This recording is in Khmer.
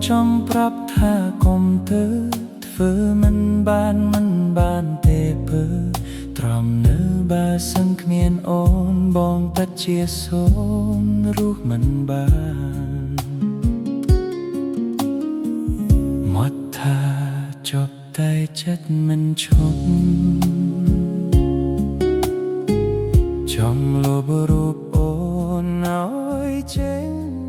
trong prap tha công tơធ្វើមិនបានទេពើត្រមនៅបើសឹងគ្មានអូនបងពិតជាសូនរស់មិនបានមកថាចប់តែចិត្តមិនឈប់ចង់លុបរូបអូនឲ្យចេញ